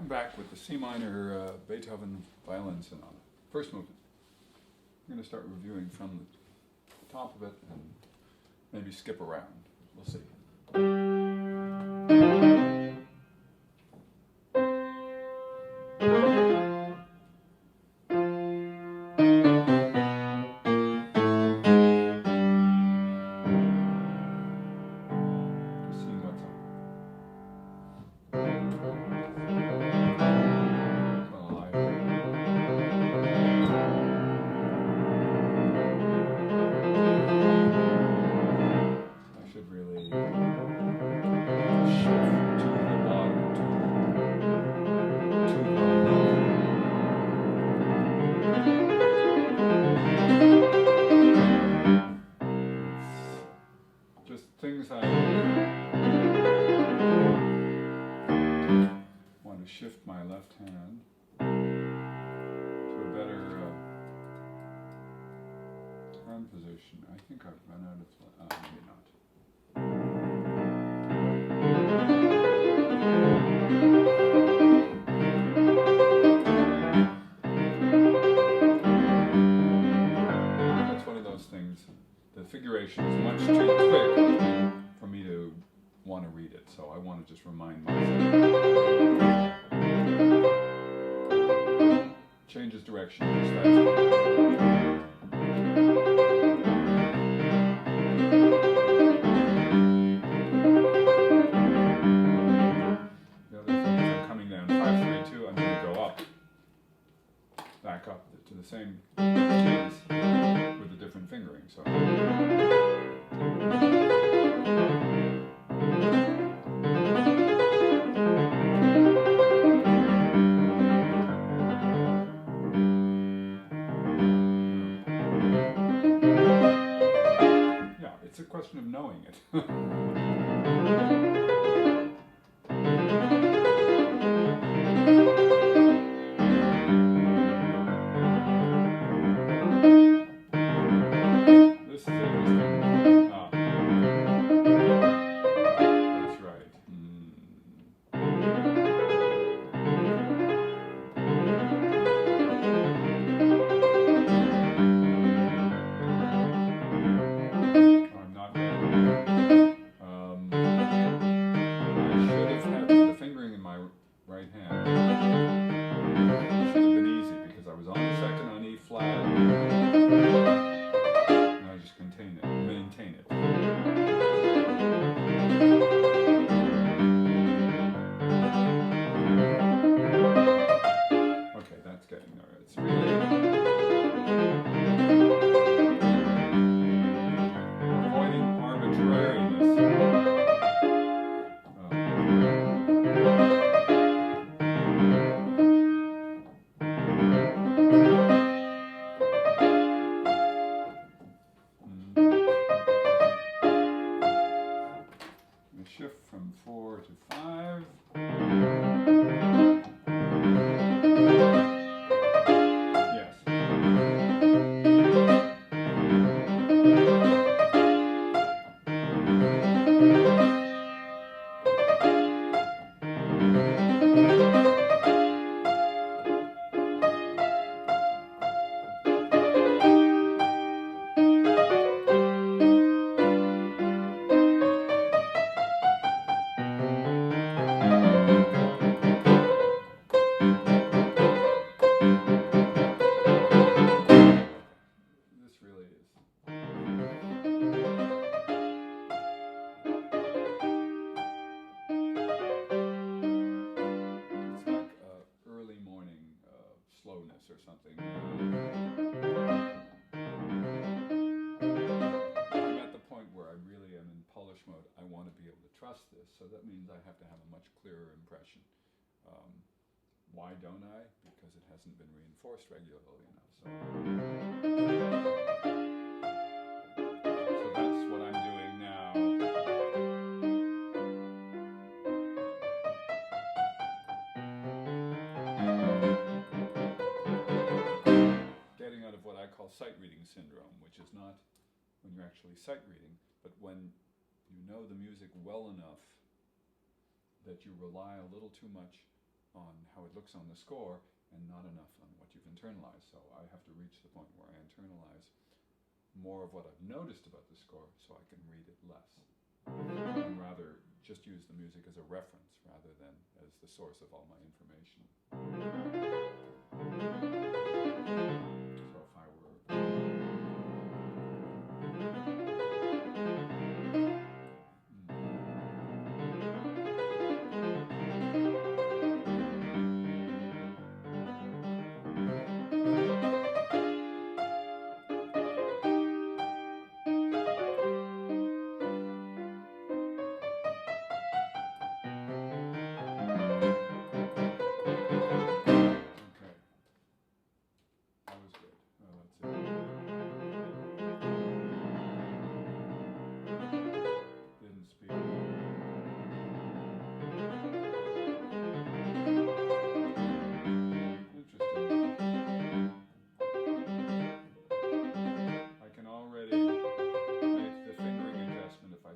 I'm back with the C minor Beethoven Violin Sonata. First movement. I'm going to start reviewing from the top of it and maybe skip around. We'll see. Just seeing what's up. Well, I should really shift to the bottom, to the just things I want to shift my left hand to a better hand position. I think I've run out of, maybe not. That's one of those things. The figuration is much too quick for me to want to read it, so I want to just remind myself. Changes direction. The other thing is I'm coming down 5-3-2. I'm going to go up, back up to the same keys with a different fingering. So. It's a question of knowing it. This is interesting. That's right. Right hand. It should have been easy because I was on the second on E flat. And I just maintain it. Okay, that's getting there. It's really avoiding arbitrariness. Shift from 4 to 5. Yes. This really is. It's like early morning slowness or something. I'm at the point where I really am in polish mode. I want to be able to trust this, so that means I have to have a much clearer impression. Why don't I? Because it hasn't been reinforced regularly enough. So that's what I'm doing now. Getting out of what I call sight reading syndrome, which is not when you're actually sight reading, but when you know the music well enough that you rely a little too much on how it looks on the score and not enough on what you've internalized. So I have to reach the point where I internalize more of what I've noticed about the score so I can read it less. And rather just use the music as a reference rather than as the source of all my information. So if I were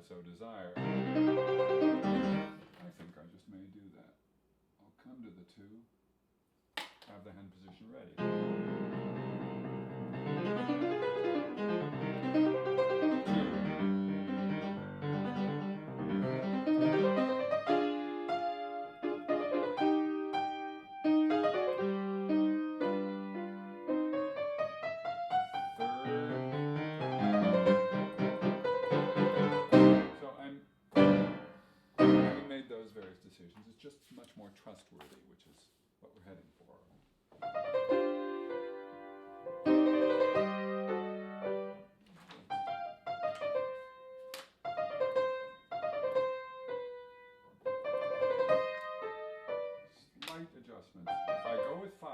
so desire. I think I just may do that. I'll come to the 2, have the hand position ready. Decisions. It's just much more trustworthy, which is what we're heading for. Slight adjustments. If I go with 5,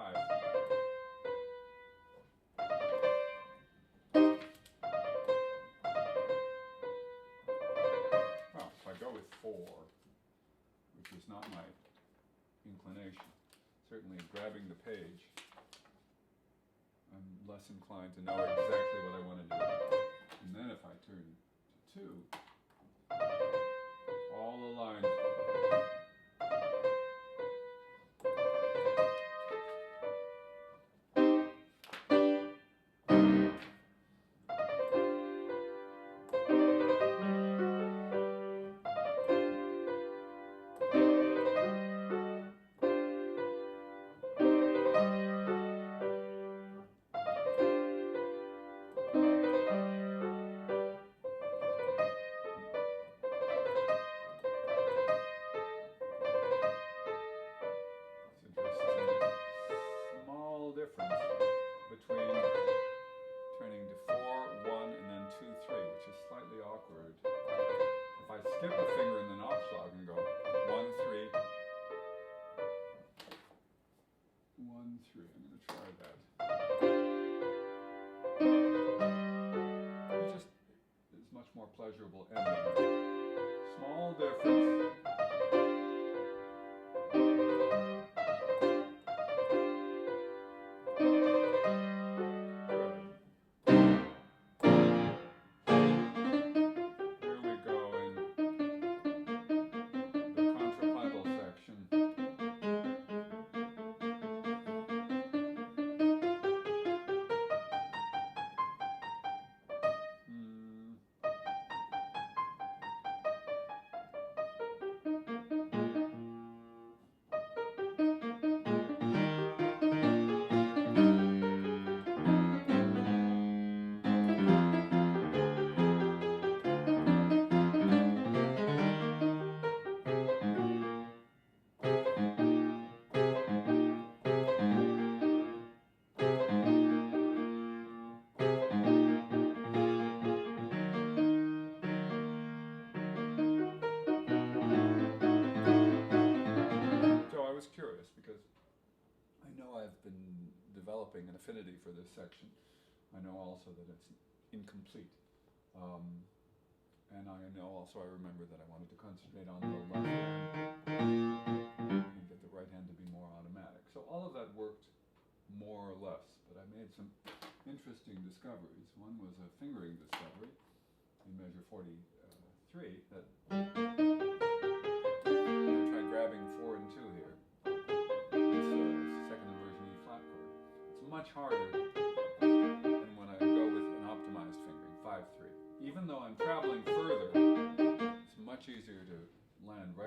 well, if I go with 4, which is not my inclination. Certainly grabbing the page, I'm less inclined to know exactly what I want to do. And then if I turn to 2, all the lines between turning to 4, 1, and then 2, 3, which is slightly awkward. If I skip a finger in the Nachschlag and go 1, 3, 1, 3, I'm going to try that. It just is much more pleasurable ending. Small difference. Developing an affinity for this section. I know also that it's incomplete. And I know also, I remember that I wanted to concentrate on the left hand and get the right hand to be more automatic. So all of that worked more or less, but I made some interesting discoveries. One was a fingering discovery in measure 43 that I tried grabbing 4 and 2 here.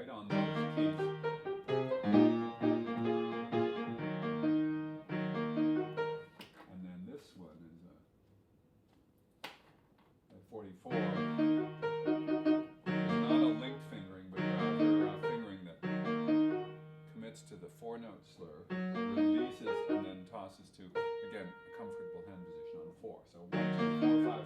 right on those keys. And then this one is at 44. It's not a linked fingering, but rather a fingering that commits to the four-note slur, releases, and then tosses to, again, a comfortable hand position on 4. So 1, 2, 4, 5.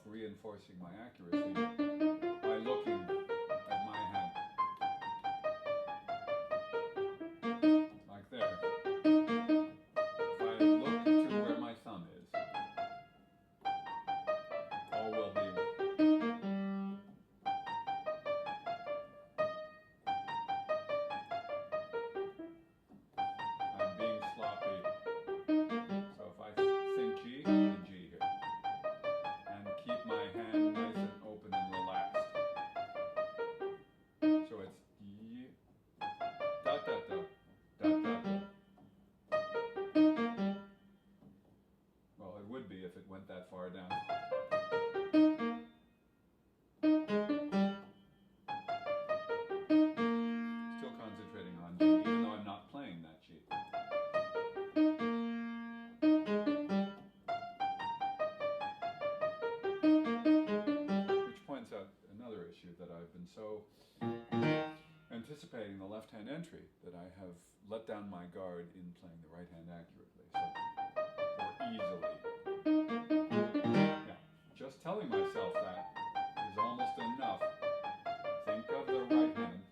Reinforcing my accuracy by looking at my hand. Like there. If I look to where my thumb is, all will be. I'm being sloppy. So if I think G, then G here. And keep my hand nice and open and relaxed. So it's da da da, da da da. Well, it would be if it went that far down. Still concentrating on G, even though I'm not playing that G. Another issue that I've been so anticipating the left-hand entry that I have let down my guard in playing the right hand accurately, or easily. Yeah, just telling myself that is almost enough. Think of the right hand.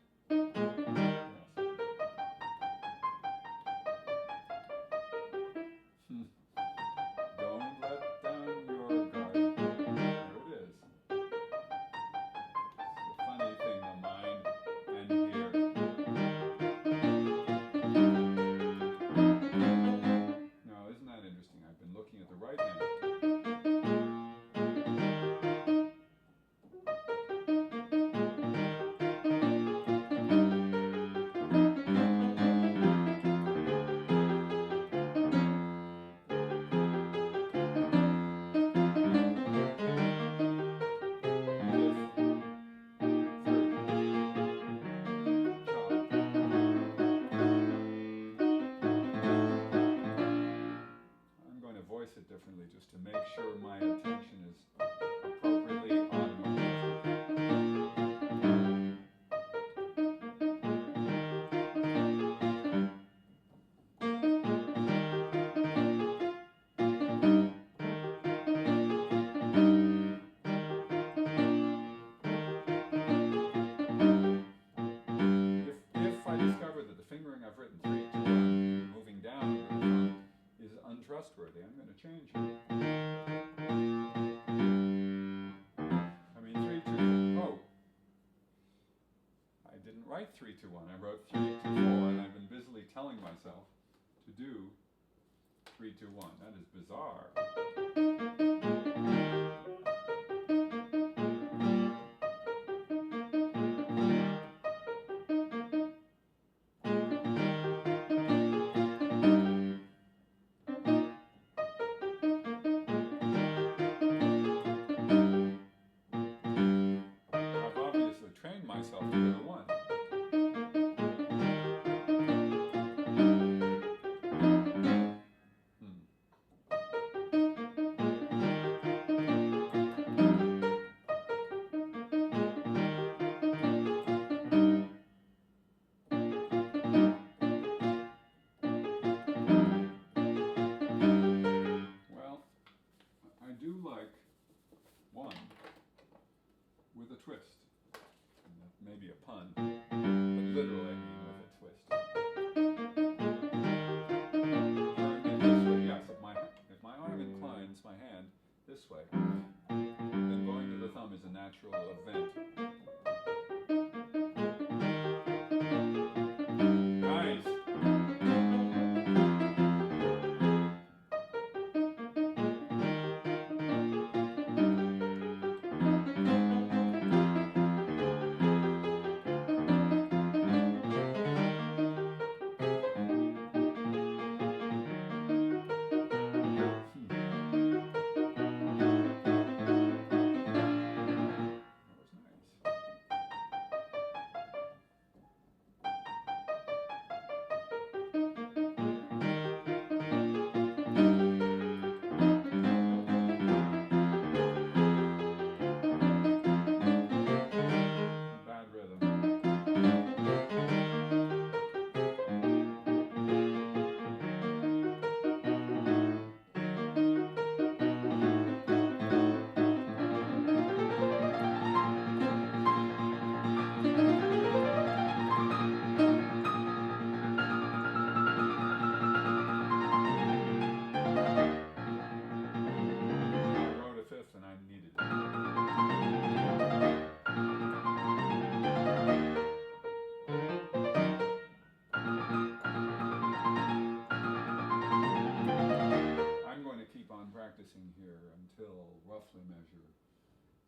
Yes. Don't let down your guard. There it is. Funny thing, the mind and here. Now, isn't that interesting? I've been looking at the right hand. Voice it differently just to make sure my attention is appropriately on my If I discover that the fingering I've written 3, 2, 1, moving down is untrustworthy, I'm going to change it. I mean 3, 2, oh. I didn't write 3, 2, 1. I wrote 3, 2, 4, and I've been busily telling myself to do 3, 2, 1. That is bizarre. Myself to do the 1. Well, I do like 1 with a twist. Maybe a pun, but literally I mean with a twist. Turn it this way, yes, if my arm inclines my hand this way, then going to the thumb is a natural event. Nice! practicing here until roughly measure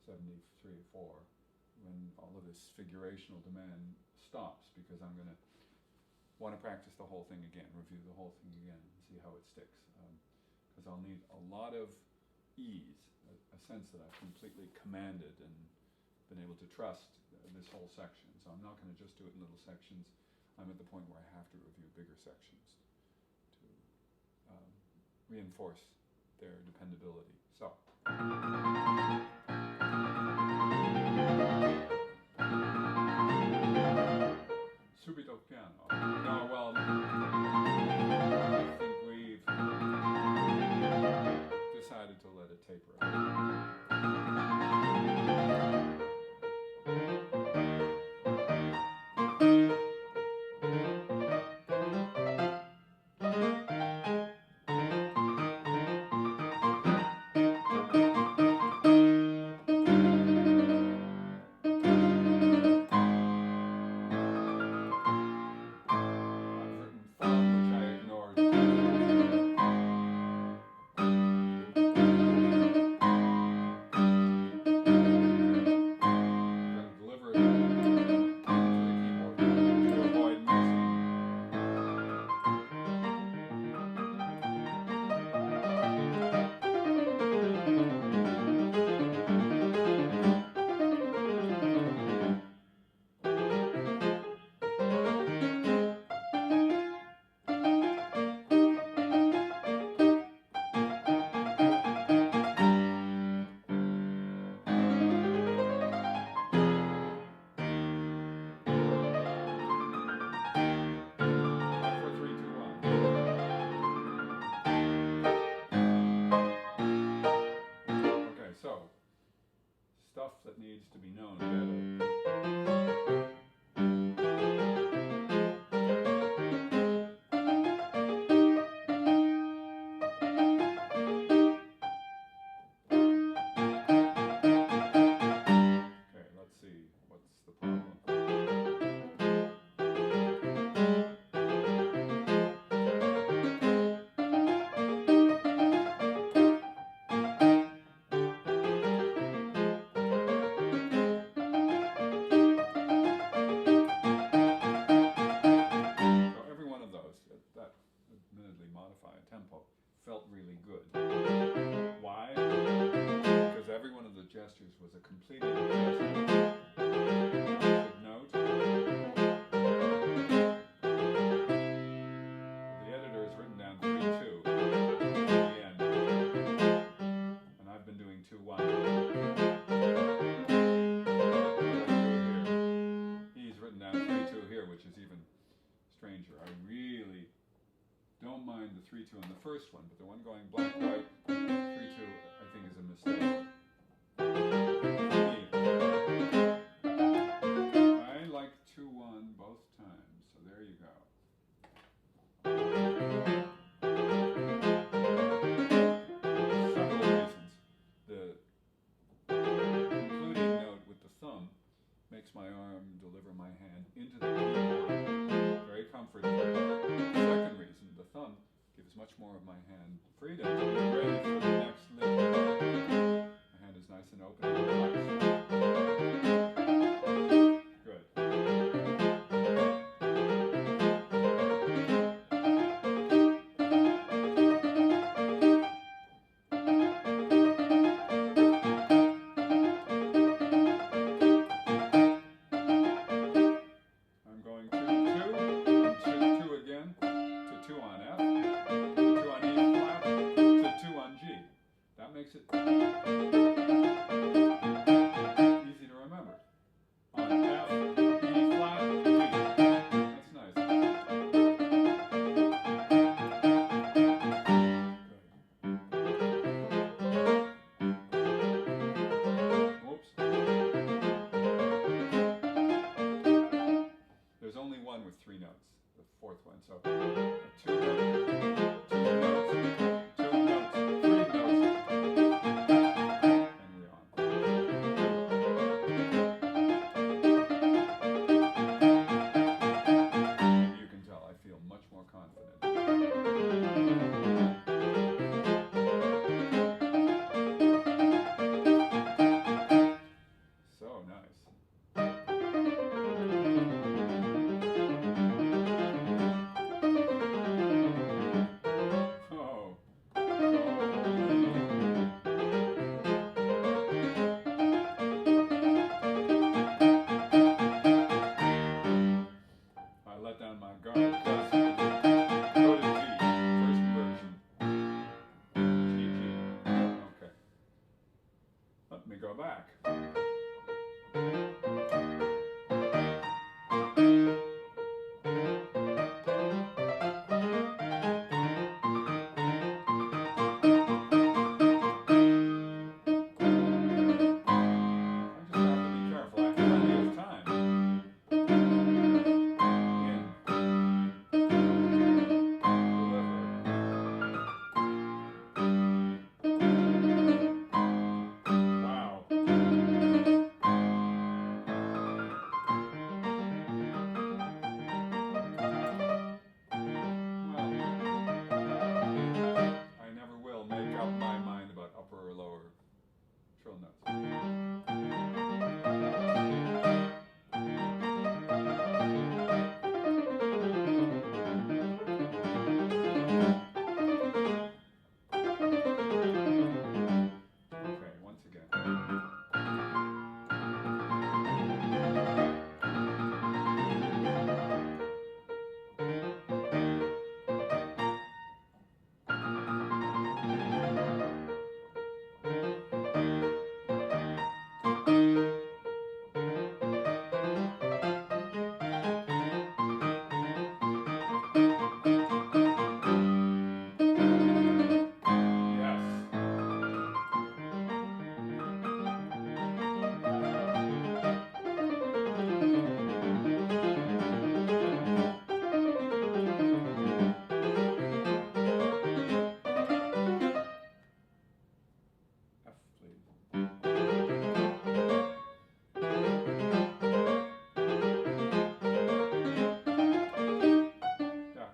73 or 4, when all of this figurational demand stops, because I'm going to want to practice the whole thing again, review the whole thing again, and see how it sticks. Because I'll need a lot of ease, a sense that I've completely commanded and been able to trust this whole section. So I'm not going to just do it in little sections. I'm at the point where I have to review bigger sections to reinforce their dependability. So. Subito piano. No, well, I think we've decided to let it taper out. Stuff that needs to be known better. Okay, let's see. What's the problem? Tempo felt really good. Why? Because every one of the gestures was a completed gesture. Note. The editor has written down 3-2 at the end, and I've been doing 2-1. He's written down 3-2 here, which is even stranger. I really don't mind the 3-2 on the first one, but the one going black, white, 3-2, I think is a mistake. I like 2-1 both times, so there you go. Several reasons. The concluding note with the thumb makes my arm deliver my hand into the keyboard very comfortably. Second reason, the thumb gives much more of my hand freedom to be ready for the next lick. My hand is nice and open and relaxed. Good. I'm going 2-2 and 2 again to 2 on F. 2 on E flat to 2 on G. That makes it easy to remember. On F, E flat, G. That's nice. Whoops. There's only one with 3 notes, the fourth one. So 2 notes, 3 notes. go back. Trill notes. Okay, once again.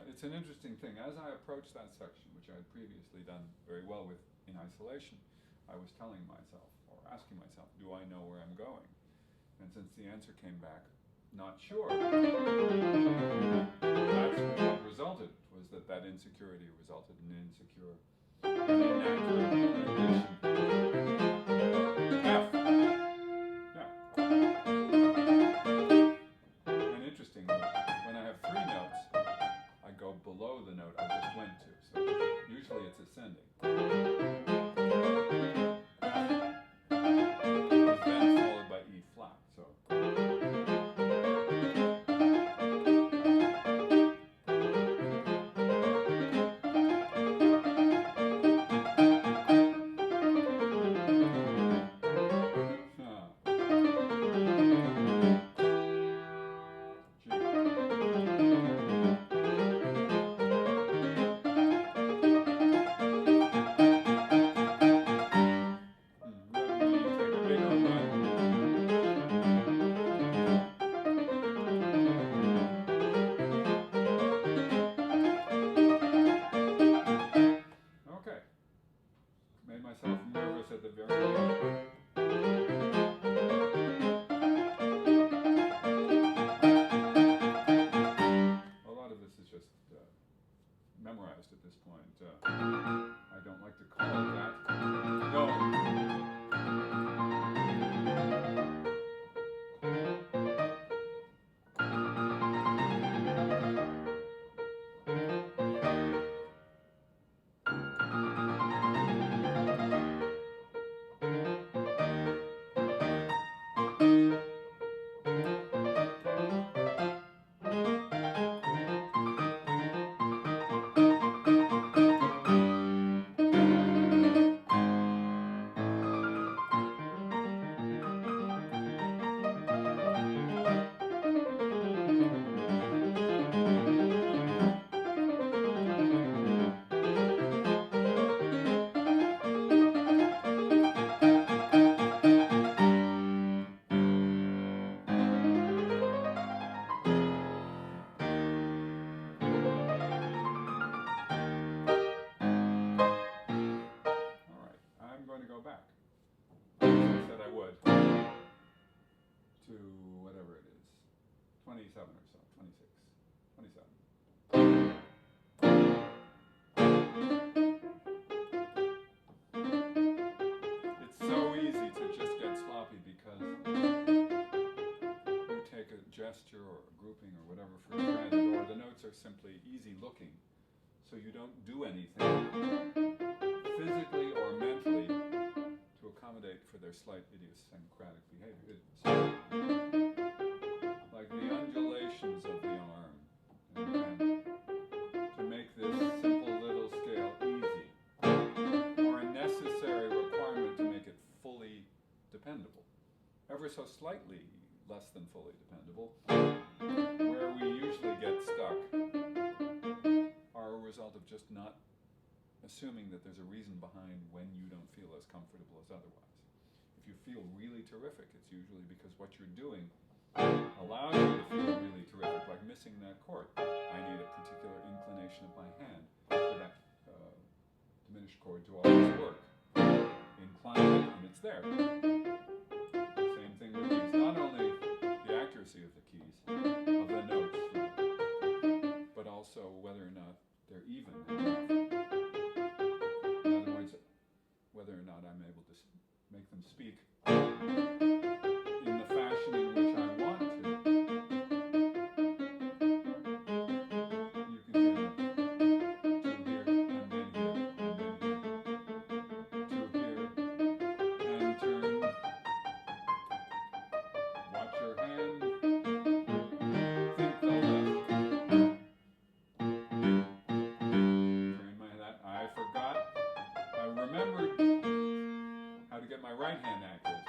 It's an interesting thing. As I approached that section, which I had previously done very well with in isolation, I was telling myself, or asking myself, do I know where I'm going? And since the answer came back, not sure, that's what resulted, was that insecurity resulted in inaccurate rendition. F. Yeah. And interestingly, when I have three notes, I go below the note I just went to. So usually it's ascending. Is then followed by E flat. So made myself nervous at the very end. A lot of this is just memorized at this point. I don't like to call it that. No. Go back. I said I would. To whatever it is. 27 or so. 26. 27. It's so easy to just get sloppy because you take a gesture or a grouping or whatever for granted, or the notes are simply easy looking, so you don't do anything physically or mentally to accommodate for their slight idiosyncratic behavior. So, like the undulations of the arm, and to make this simple little scale easy, or a necessary requirement to make it fully dependable, ever so slightly less than fully dependable, where we usually get stuck, are a result of just not assuming that there's a reason behind when you don't feel as comfortable as otherwise. If you feel really terrific, it's usually because what you're doing allows you to feel really terrific, like missing that chord. I need a particular inclination of my hand for that diminished chord to always work. Incline it, and it's there. Same thing with keys. Not only the accuracy of the keys, of the notes, but also whether or not they're even enough. In other words, whether or not I'm able to make them speak in the fashion in which I want to. You can hear two here, and then here, and then here. Two here, and turn. Watch your hand. Think the left. Turn my that. I forgot. I remembered how to get my right hand accurate.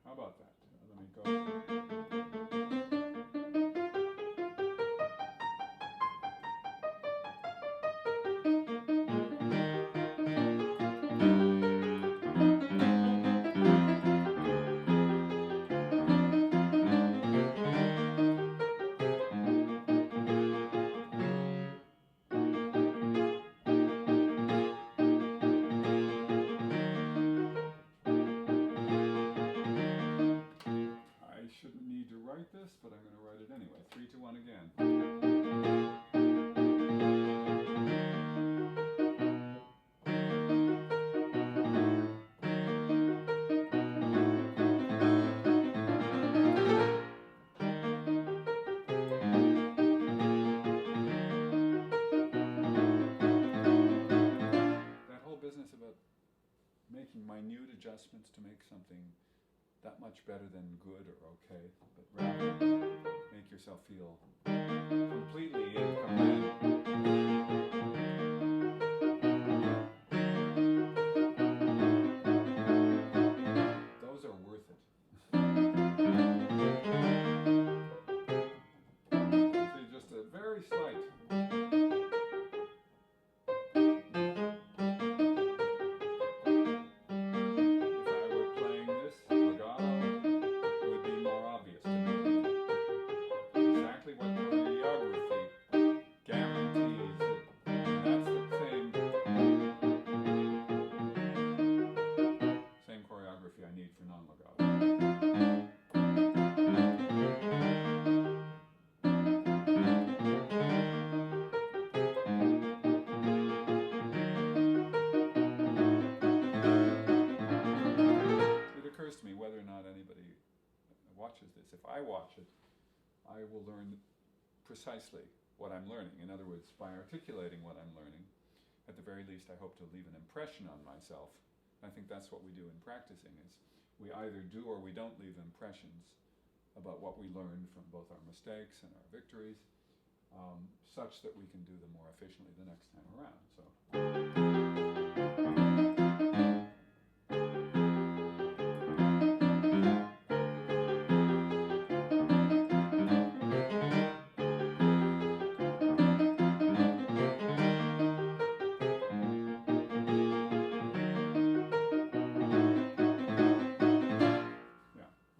How about that? Let me go. I shouldn't need to write this, but I'm going to write it anyway. 3, 2, 1 again. That whole business about making minute adjustments to make something that much better than good or okay, but rather make yourself feel completely in command. Those are worth it. See, just a very slight. If I were playing this legato, it would be more obvious to me exactly what choreography guarantees it. And that's the same choreography I need for non-legato. It occurs to me whether or not anybody watches this. If I watch it, I will learn precisely what I'm learning. In other words, by articulating what I'm learning, at the very least I hope to leave an impression on myself. I think that's what we do in practicing, is we either do or we don't leave impressions about what we learned from both our mistakes and our victories, such that we can do them more efficiently the next time around. So.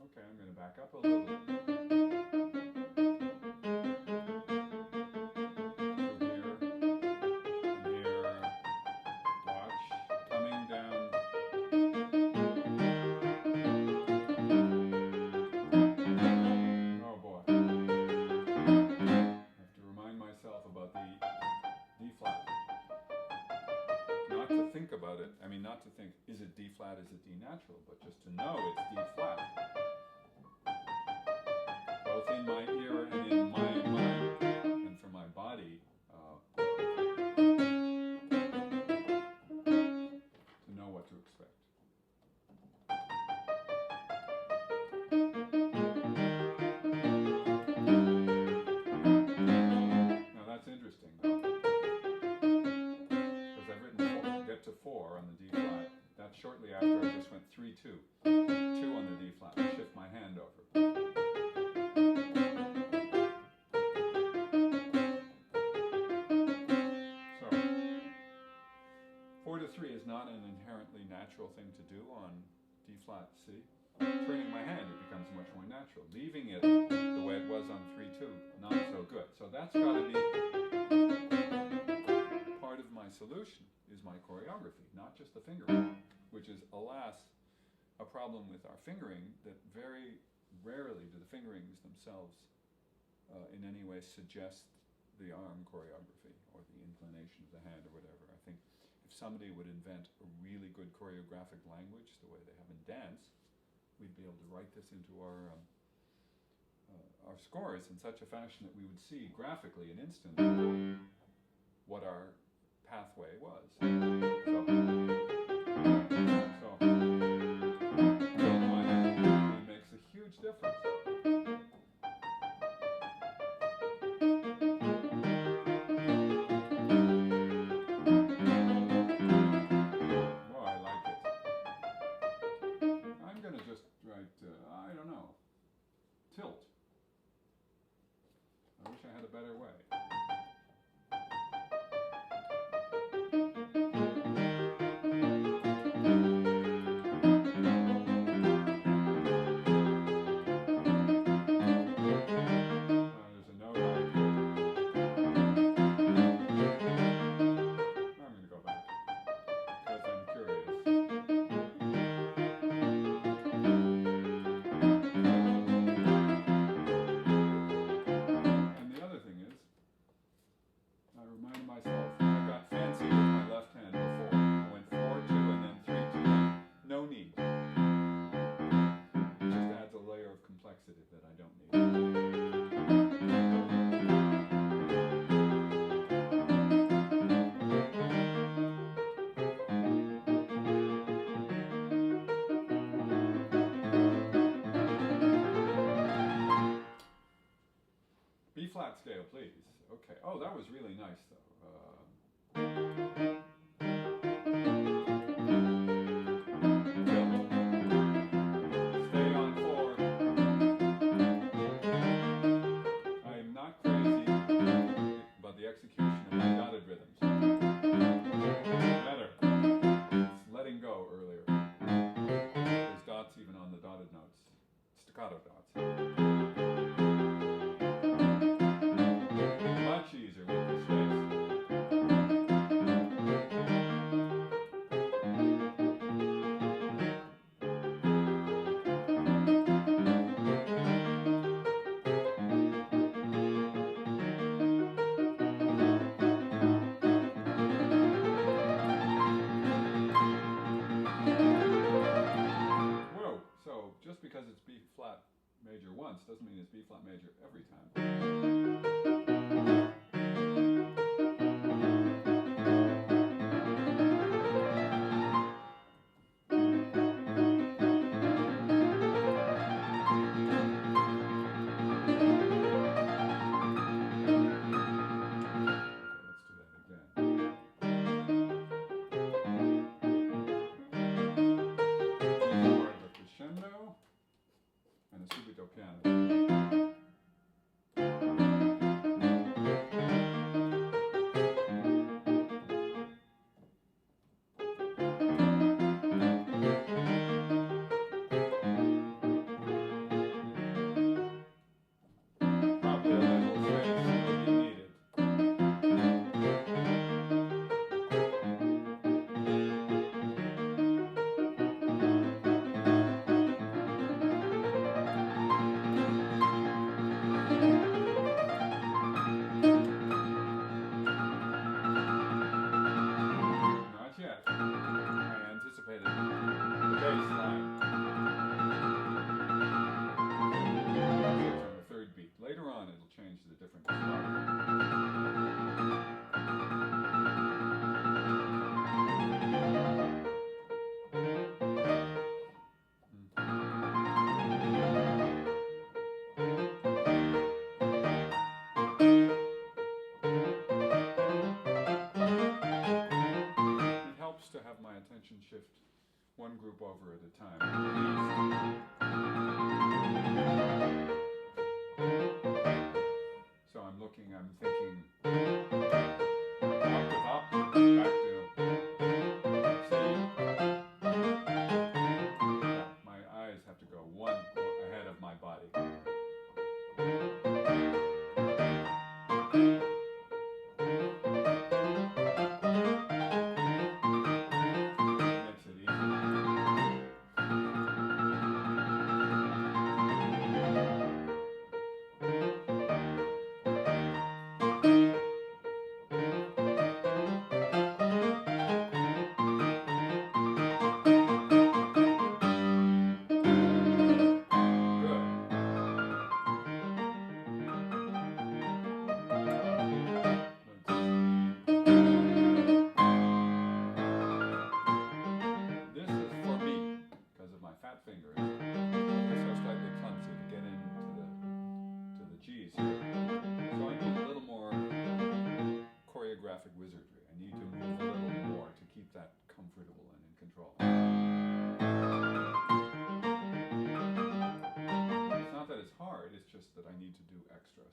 Okay, I'm going to back up a little bit. Through here, and here, natural, but just to know it's D flat, both in my ear and in my mind, and for my body, to know what to expect. Now that's interesting, though, because I've written get to 4 on the D flat. That's shortly after I just went 3-2. 2 on the D flat. I shift my hand over. So 4-3 is not an inherently natural thing to do on D flat C. Turning my hand, it becomes much more natural. Leaving it the way it was on 3-2, not so good. So that's got to be part of my solution, is my choreography, not just the fingering, which is, alas, a problem with our fingering, that very rarely do the fingerings themselves in any way suggest the arm choreography or the inclination of the hand or whatever. I think if somebody would invent a really good choreographic language, the way they have in dance, we'd be able to write this into our scores in such a fashion that we would see graphically and instantly what our pathway was. So it makes a huge difference. Oh, I like it. I'm going to just write, I don't know, tilt. I wish I had a better way. There's a note on it. I'm going to go back because I'm curious. And the other thing is, I reminded myself, I got fancy with my left hand before. I went 4-2 and then 3-2. No need. It just adds a layer of complexity that I don't need. B flat scale, please. Okay. Oh, that was really nice, though. Tilt. Stay on 4. I'm not crazy about the execution of my dotted rhythms. Better. It's letting go earlier. There's dots even on the dotted notes. Staccato dots. Much easier with the space. Whoa, so just because it's B flat major once doesn't mean it's B flat major every time. Let's do that again. It's more of a crescendo and a subito piano. at a time, at least. So I'm thinking octave up, back to C. Yeah, my eyes have to go one ahead of my body. Makes it easy. This is for me, because of my fat fingers. They're so slightly clumsy to get into the G's here. So I need a little more choreographic wizardry. I need to move a little more to keep that comfortable and in control. It's not that it's hard, it's just that I need to do extra.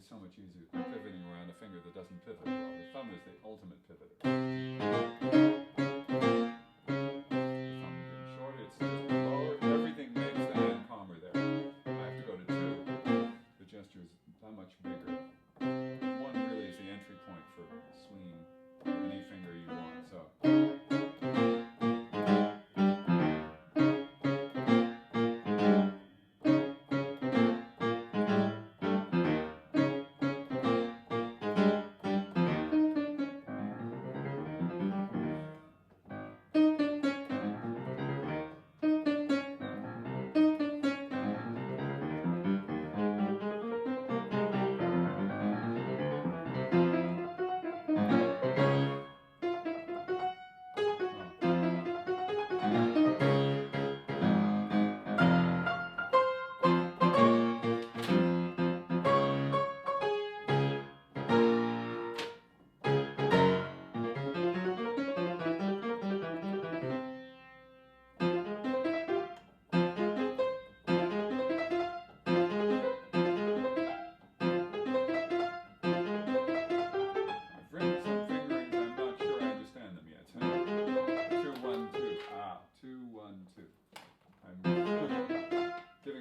always so much easier than pivoting around a finger that doesn't pivot well. The thumb is the ultimate pivoter. The thumb being shorter, it's just lower. Everything makes the hand calmer there. I have to go to 2. The gesture is that much bigger. 1 really is the entry point for swinging any finger you want. So.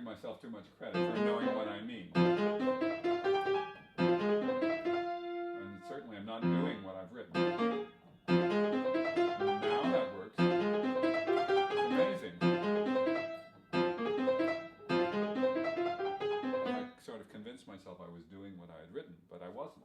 Myself too much credit for knowing what I mean. And certainly I'm not doing what I've written. Now that works. It's amazing. I sort of convinced myself I was doing what I had written, but I wasn't.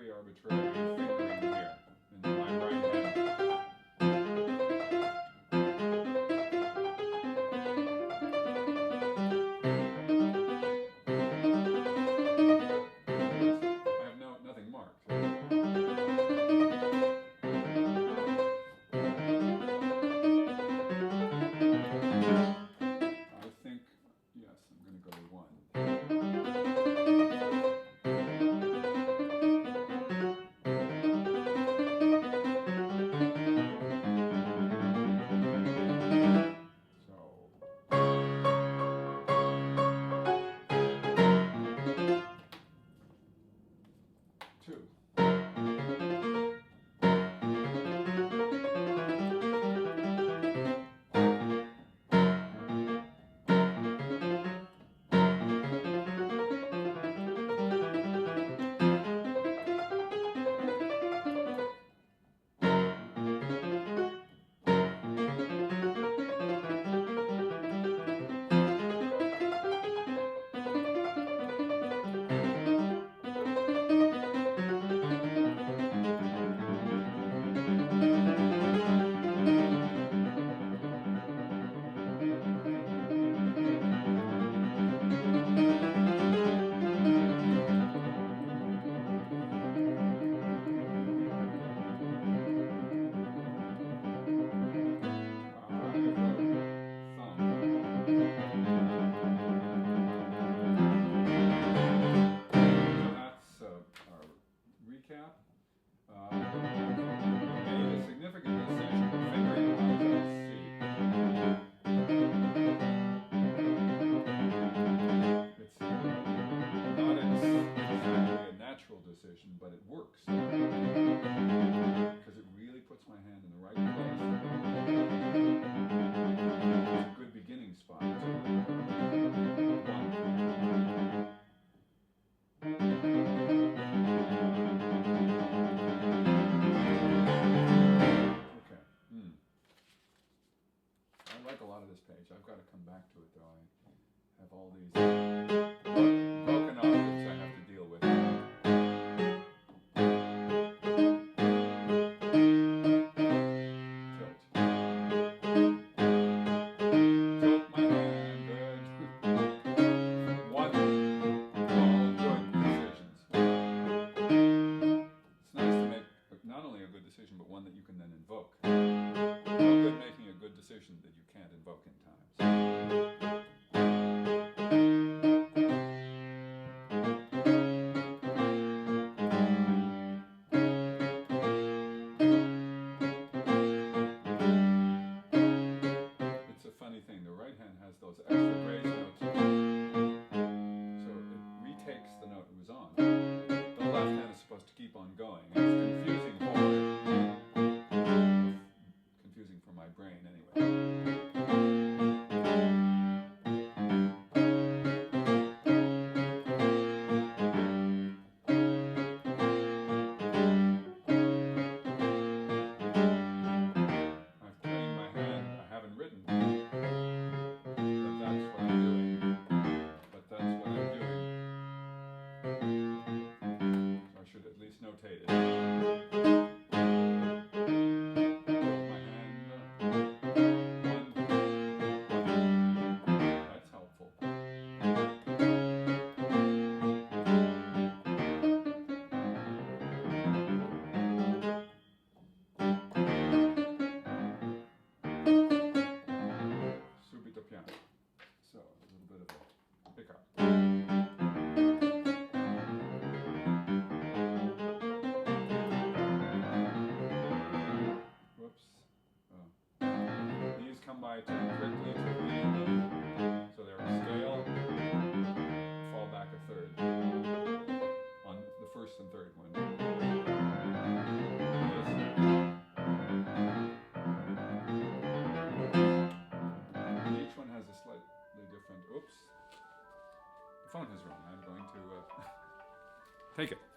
Arbitrary fingering here in my right hand. I have nothing marked. I think, yes, I'm going to go with 1. decision, but it works because it really puts my hand in the right place. It's a good beginning spot. Okay. I like a lot of this page. I've got to come back to it, though. I have all these broken objects I have to deal with. But one that you can then invoke. No good making a good decision that you can't invoke in time. Take it.